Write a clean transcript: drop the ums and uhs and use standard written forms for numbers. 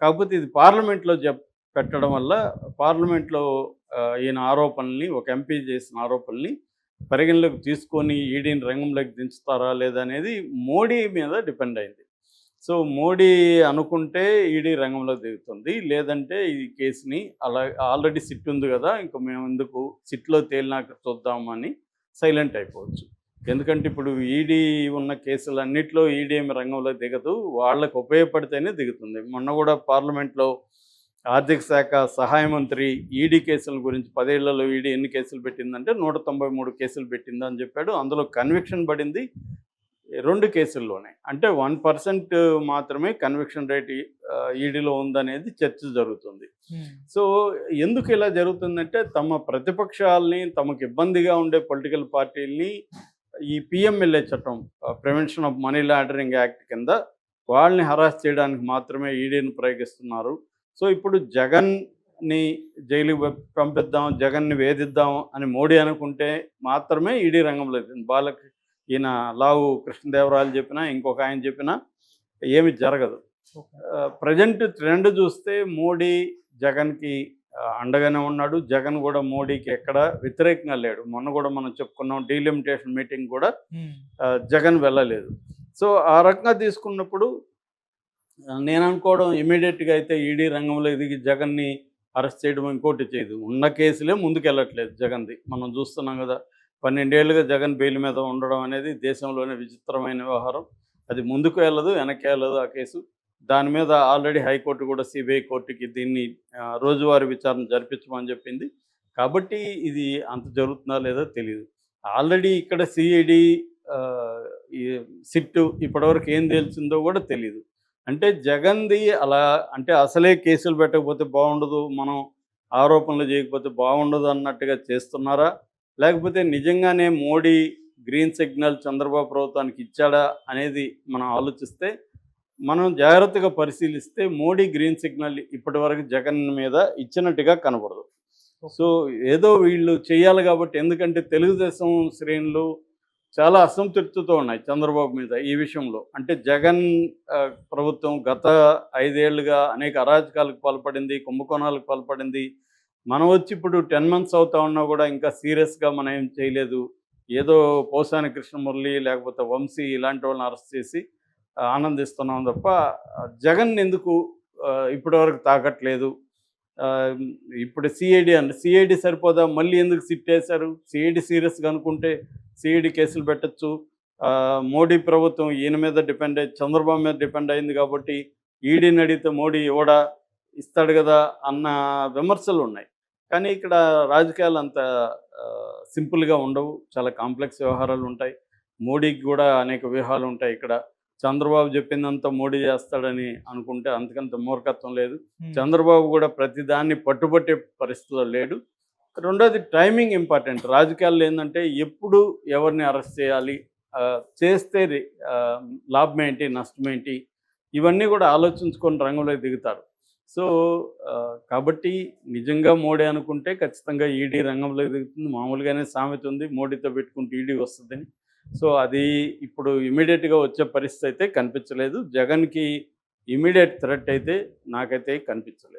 కాకపోతే ఇది పార్లమెంట్‌లో పెట్టడం వల్ల పార్లమెంట్‌లో ఈయన ఆరోపణల్ని ఒక ఎంపీ చేసిన ఆరోపణల్ని పరిగణలోకి తీసుకొని ఈడీని రంగంలోకి దించుతారా లేదా అనేది మోడీ మీద డిపెండ్ అయింది. సో మోడీ అనుకుంటే ఈడీ రంగంలోకి దిగుతుంది. లేదంటే ఈ కేసుని అలా ఆల్రెడీ సిట్ ఉంది కదా! ఇంక మేమెందుకు సిట్‌లో తేలినాక చూద్దామని సైలెంట్ అయిపోవచ్చు. ఎందుకంటే ఇప్పుడు ఈడీ ఉన్న కేసులన్నిట్లో ఈడీ ఏమి రంగంలో దిగదు. వాళ్ళకి ఉపయోగపడితేనే దిగుతుంది. మొన్న కూడా పార్లమెంట్‌లో ఆర్థిక శాఖ సహాయ మంత్రి ఈడీ కేసుల గురించి 10 ఏళ్లలో ఈడీ ఎన్ని కేసులు పెట్టిందంటే 193 కేసులు పెట్టిందని చెప్పాడు. అందులో కన్విక్షన్ పడింది 2 కేసుల్లోనే. అంటే 1% మాత్రమే కన్విక్షన్ రేట్ ఈడీలో ఉందనేది చర్చ జరుగుతుంది. సో ఎందుకు ఇలా జరుగుతుందంటే తమ ప్రతిపక్షాలని, తమకు ఇబ్బందిగా ఉండే పొలిటికల్ పార్టీలని ఈ పిఎంఎల్ఏ చట్టం, prevention of money laundering act కింద వాళ్ళని హరాస్ చేయడానికి మాత్రమే ఈడీని ప్రయోగిస్తున్నారు. సో ఇప్పుడు జగన్ని జైలుకి పంపిద్దాం, జగన్ని వేధిద్దాం అని మోడీ అనుకుంటే మాత్రమే ఈడీ రంగంలో ఈయన లావు కృష్ణదేవరాయలు చెప్పినా, ఇంకొక ఆయన చెప్పినా ఏమి జరగదు. ప్రజెంట్ ట్రెండ్ చూస్తే మోడీ జగన్కి అండగానే ఉన్నాడు. జగన్ కూడా మోడీకి ఎక్కడ వ్యతిరేకంగా లేడు. మొన్న కూడా మనం చెప్పుకున్నాం, డీలిమిటేషన్ మీటింగ్ కూడా జగన్ వెళ్ళలేదు. సో ఆ రకంగా తీసుకున్నప్పుడు నేను అనుకోవడం ఇమీడియట్గా అయితే ఈడీ రంగంలో ఎదిగి జగన్ని అరెస్ట్ చేయడం ఇంకోటి చేయదు. ఉన్న కేసులే ముందుకెళ్ళట్లేదు జగన్ది. మనం చూస్తున్నాం కదా, 12 ఏళ్ళుగా జగన్ బెయిల్ మీద ఉండడం అనేది దేశంలోనే విచిత్రమైన వ్యవహారం. అది ముందుకు వెళ్ళదు, వెనక్కి వెళ్ళదు ఆ కేసు. దాని మీద ఆల్రెడీ హైకోర్టు కూడా సిబిఐ కోర్టుకి దీన్ని రోజువారీ విచారణ జరిపించమని చెప్పింది. కాబట్టి ఇది అంత జరుగుతుందా లేదో తెలియదు. ఆల్రెడీ ఇక్కడ సిఐడి ఈ సిట్టు ఇప్పటివరకు ఏం తెలిసిందో కూడా తెలియదు. అంటే జగన్ది అలా అంటే అసలే కేసులు పెట్టకపోతే బాగుండదు, మనం ఆరోపణలు చేయకపోతే బాగుండదు అన్నట్టుగా చేస్తున్నారా, లేకపోతే నిజంగానే మోడీ గ్రీన్ సిగ్నల్ చంద్రబాబు ప్రభుత్వానికి ఇచ్చాడా అనేది మనం ఆలోచిస్తే, మనం జాగ్రత్తగా పరిశీలిస్తే మోడీ గ్రీన్ సిగ్నల్ ఇప్పటివరకు జగన్ మీద ఇచ్చినట్టుగా కనబడదు. సో ఏదో వీళ్ళు చేయాలి కాబట్టి, ఎందుకంటే తెలుగుదేశం శ్రేణులు చాలా అసంతృప్తితో ఉన్నాయి చంద్రబాబు మీద ఈ విషయంలో. అంటే జగన్ ప్రభుత్వం గత 5 ఏళ్లుగా అనేక అరాచకాలకు పాల్పడింది, కుంభకోణాలకు పాల్పడింది. మనం వచ్చి ఇప్పుడు 10 మంత్స్ అవుతా ఉన్నా కూడా ఇంకా సీరియస్గా మనం ఏం చేయలేదు. ఏదో పోసాని కృష్ణమురళి లేకపోతే వంశీ ఇలాంటి వాళ్ళని అరెస్ట్ చేసి ఆనందిస్తున్నాం తప్ప జగన్ ఎందుకు ఇప్పటివరకు తాకట్లేదు. ఇప్పుడు సిఐడి సరిపోదా, మళ్ళీ ఎందుకు సిట్ వేశారు? సిఐడి సీరియస్గా అనుకుంటే సిఐడి కేసులు పెట్టచ్చు. మోడీ ప్రభుత్వం ఈయన మీద డిపెండ్ అయ్యి చంద్రబాబు మీద డిపెండ్ అయింది కాబట్టి ఈడీని అడిగితే మోడీ ఇవ్వడా, ఇస్తాడు కదా అన్న విమర్శలు ఉన్నాయి. కానీ ఇక్కడ రాజకీయాలు అంత సింపుల్గా ఉండవు, చాలా కాంప్లెక్స్ వ్యవహారాలు ఉంటాయి. మోడీకి కూడా అనేక వ్యూహాలు ఉంటాయి. ఇక్కడ చంద్రబాబు చెప్పిందంతా మోడీ చేస్తాడని అనుకుంటే అంతకంత మూర్ఖత్వం లేదు. చంద్రబాబు కూడా ప్రతిదాన్ని పట్టుబట్టే పరిస్థితిలో లేడు. రెండోది టైమింగ్ ఇంపార్టెంట్. రాజకీయాల్లో ఏంటంటే ఎప్పుడు ఎవరిని అరెస్ట్ చేయాలి, చేస్తే లాభం ఏంటి, నష్టం ఏంటి, ఇవన్నీ కూడా ఆలోచించుకొని రంగంలోకి దిగుతారు. సో కాబట్టి నిజంగా మోడీ అనుకుంటే ఖచ్చితంగా ఈడీ రంగంలోకి దిగుతుంది. మామూలుగానే సామెత ఉంది, మోడీతో పెట్టుకుంటే ఈడీ వస్తుందని. సో అది ఇప్పుడు ఇమీడియట్గా వచ్చే పరిస్థితి అయితే కనిపించలేదు. జగన్కి ఇమీడియట్ థ్రెట్ అయితే నాకైతే కనిపించలేదు.